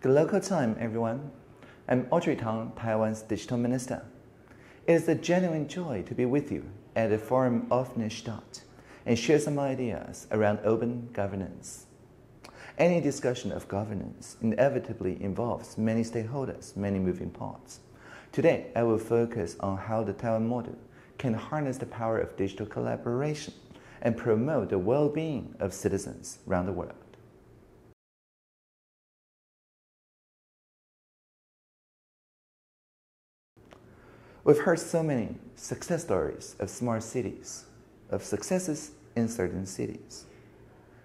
Good local time, everyone. I'm Audrey Tang, Taiwan's digital minister. It is a genuine joy to be with you at the Forum Offene Stadt and share some ideas around open governance. Any discussion of governance inevitably involves many stakeholders, many moving parts. Today, I will focus on how the Taiwan model can harness the power of digital collaboration and promote the well-being of citizens around the world. We've heard so many success stories of smart cities, of successes in certain cities.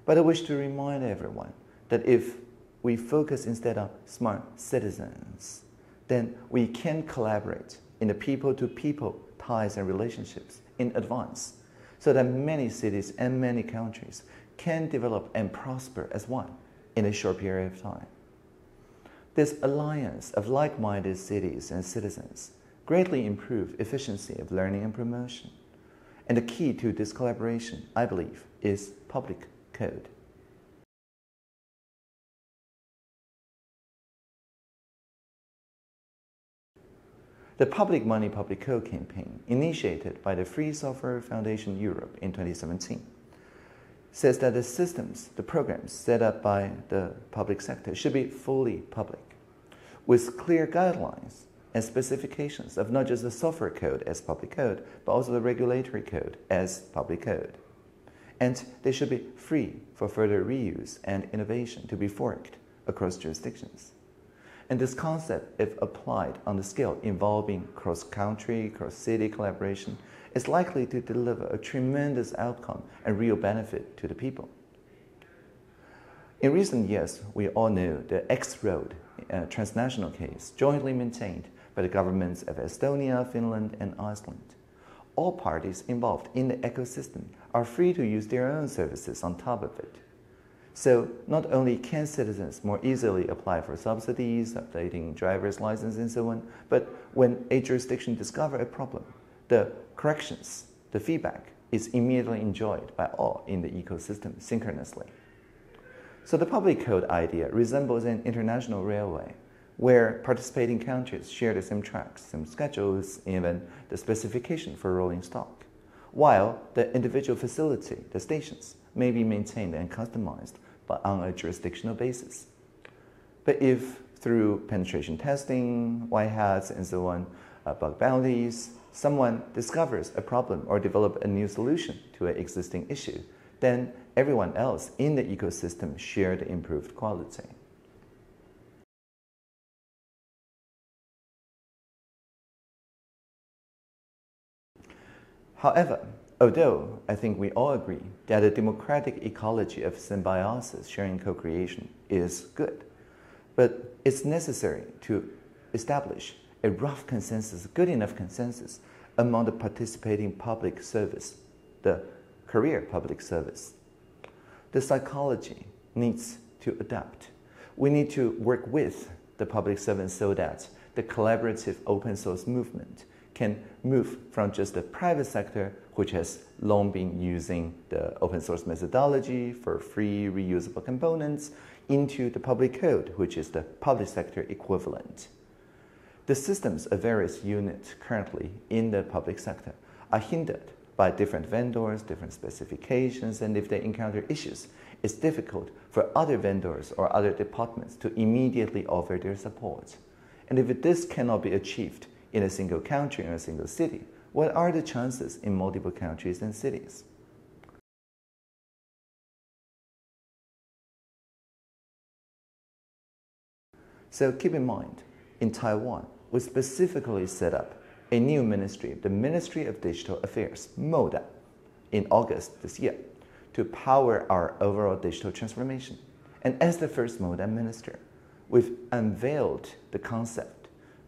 But I wish to remind everyone that if we focus instead on smart citizens, then we can collaborate in the people-to-people ties and relationships in advance so that many cities and many countries can develop and prosper as one in a short period of time. This alliance of like-minded cities and citizens greatly improve efficiency of learning and promotion. And the key to this collaboration, I believe, is public code. The Public Money Public Code campaign, initiated by the Free Software Foundation Europe in 2017, says that the systems, the programs set up by the public sector should be fully public, with clear guidelines and specifications of not just the software code as public code, but also the regulatory code as public code. And they should be free for further reuse and innovation to be forked across jurisdictions. And this concept, if applied on the scale involving cross-country, cross-city collaboration, is likely to deliver a tremendous outcome and real benefit to the people. In recent years, we all know the X-Road transnational case jointly maintained by the governments of Estonia, Finland, and Iceland. All parties involved in the ecosystem are free to use their own services on top of it. So not only can citizens more easily apply for subsidies, updating driver's license, and so on, but when a jurisdiction discovers a problem, the corrections, the feedback is immediately enjoyed by all in the ecosystem synchronously. So the public code idea resembles an international railway where participating countries share the same tracks, same schedules, even the specification for rolling stock, while the individual facility, the stations, may be maintained and customized but on a jurisdictional basis. But if through penetration testing, white hats, and so on, bug bounties, someone discovers a problem or develops a new solution to an existing issue, then everyone else in the ecosystem share the improved quality. However, although I think we all agree that a democratic ecology of symbiosis, sharing co-creation is good, but it's necessary to establish a rough consensus, good enough consensus among the participating public service, the career public service. The psychology needs to adapt. We need to work with the public servants so that the collaborative open source movement can move from just the private sector, which has long been using the open source methodology for free reusable components, into the public code, which is the public sector equivalent. The systems of various units currently in the public sector are hindered by different vendors, different specifications, and if they encounter issues, it's difficult for other vendors or other departments to immediately offer their support. And if this cannot be achieved in a single country or a single city, what are the chances in multiple countries and cities? So keep in mind, in Taiwan, we specifically set up a new ministry, the Ministry of Digital Affairs, MODA, in August this year, to power our overall digital transformation. And as the first MODA minister, we've unveiled the concept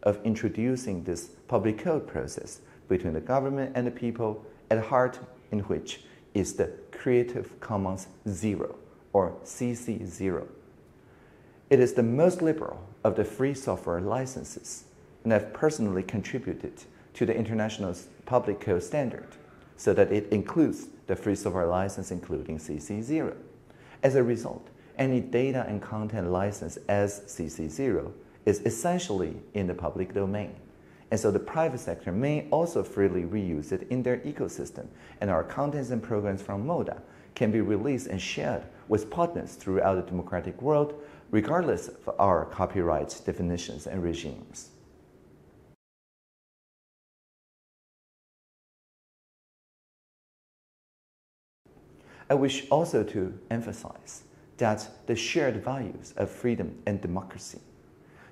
of introducing this public code process between the government and the people, at heart in which is the Creative Commons Zero, or CC0. It is the most liberal of the free software licenses, and I've personally contributed to the international public code standard so that it includes the free software license, including CC0. As a result, any data and content license as CC0 is essentially in the public domain. And so the private sector may also freely reuse it in their ecosystem, and our contents and programs from MODA can be released and shared with partners throughout the democratic world, regardless of our copyright definitions and regimes. I wish also to emphasize that the shared values of freedom and democracy.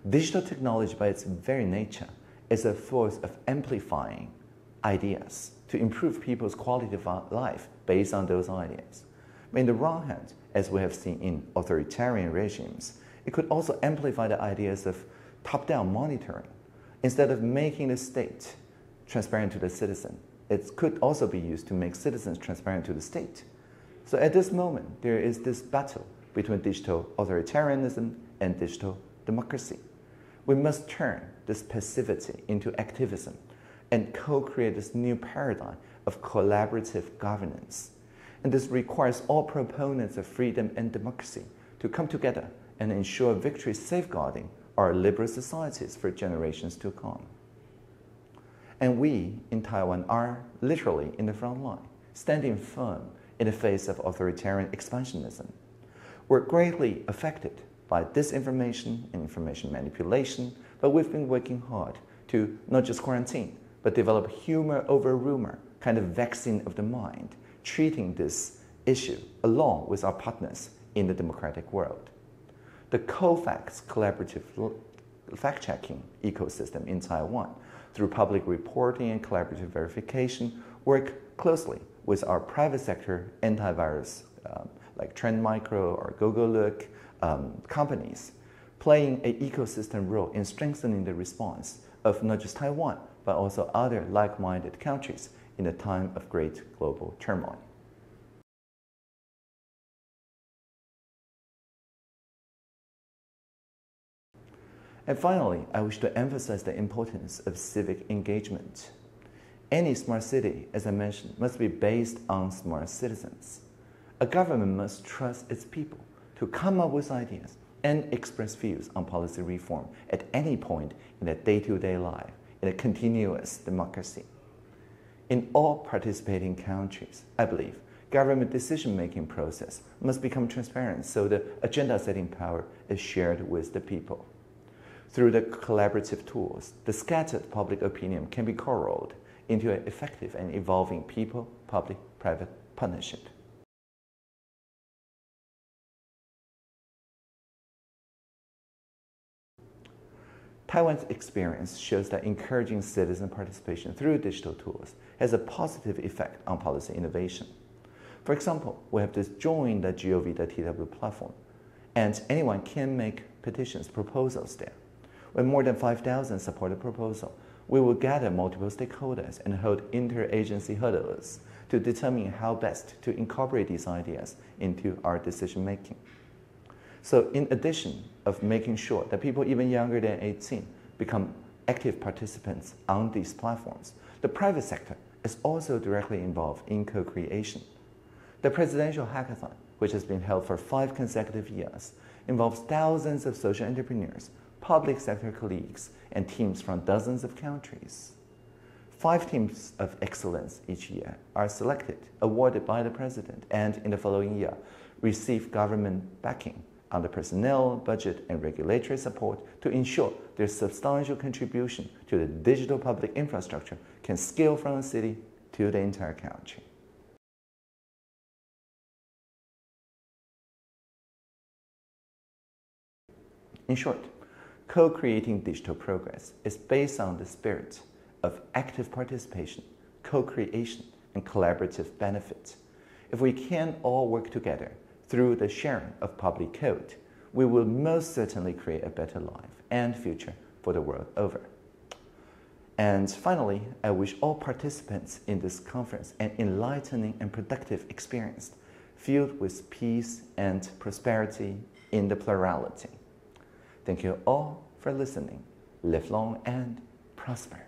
Digital technology by its very nature is a force of amplifying ideas to improve people's quality of life based on those ideas. On the one hand, as we have seen in authoritarian regimes, it could also amplify the ideas of top-down monitoring. Instead of making the state transparent to the citizen, it could also be used to make citizens transparent to the state. So at this moment, there is this battle between digital authoritarianism and digital democracy. We must turn this passivity into activism and co-create this new paradigm of collaborative governance. And this requires all proponents of freedom and democracy to come together and ensure victory safeguarding our liberal societies for generations to come. And we in Taiwan are literally in the front line, standing firm in the face of authoritarian expansionism. We're greatly affected by disinformation and information manipulation, but we've been working hard to not just quarantine, but develop humor over rumor, kind of vaccine of the mind, treating this issue along with our partners in the democratic world. The COFAX collaborative fact-checking ecosystem in Taiwan, through public reporting and collaborative verification, work closely with our private sector antivirus like Trend Micro or GoGoLook companies, playing an ecosystem role in strengthening the response of not just Taiwan, but also other like-minded countries in a time of great global turmoil. And finally, I wish to emphasize the importance of civic engagement. Any smart city, as I mentioned, must be based on smart citizens. A government must trust its people to come up with ideas and express views on policy reform at any point in their day-to-day life in a continuous democracy. In all participating countries, I believe, government decision-making process must become transparent so the agenda-setting power is shared with the people. Through the collaborative tools, the scattered public opinion can be corralled into an effective and evolving people-public-private partnership. Taiwan's experience shows that encouraging citizen participation through digital tools has a positive effect on policy innovation. For example, we have just joined the gov.tw platform, and anyone can make petitions, proposals there. When more than 5,000 support a proposal, we will gather multiple stakeholders and hold interagency huddles to determine how best to incorporate these ideas into our decision-making. So in addition of making sure that people even younger than 18 become active participants on these platforms, the private sector is also directly involved in co-creation. The presidential hackathon, which has been held for 5 consecutive years, involves thousands of social entrepreneurs, public sector colleagues, and teams from dozens of countries. 5 teams of excellence each year are selected, awarded by the president, and in the following year receive government backing on the personnel, budget, and regulatory support to ensure their substantial contribution to the digital public infrastructure can scale from the city to the entire country. In short, co-creating digital progress is based on the spirit of active participation, co-creation, and collaborative benefit. If we can all work together through the sharing of public code, we will most certainly create a better life and future for the world over. And finally, I wish all participants in this conference an enlightening and productive experience filled with peace and prosperity in the plurality. Thank you all for listening. Live long and prosper.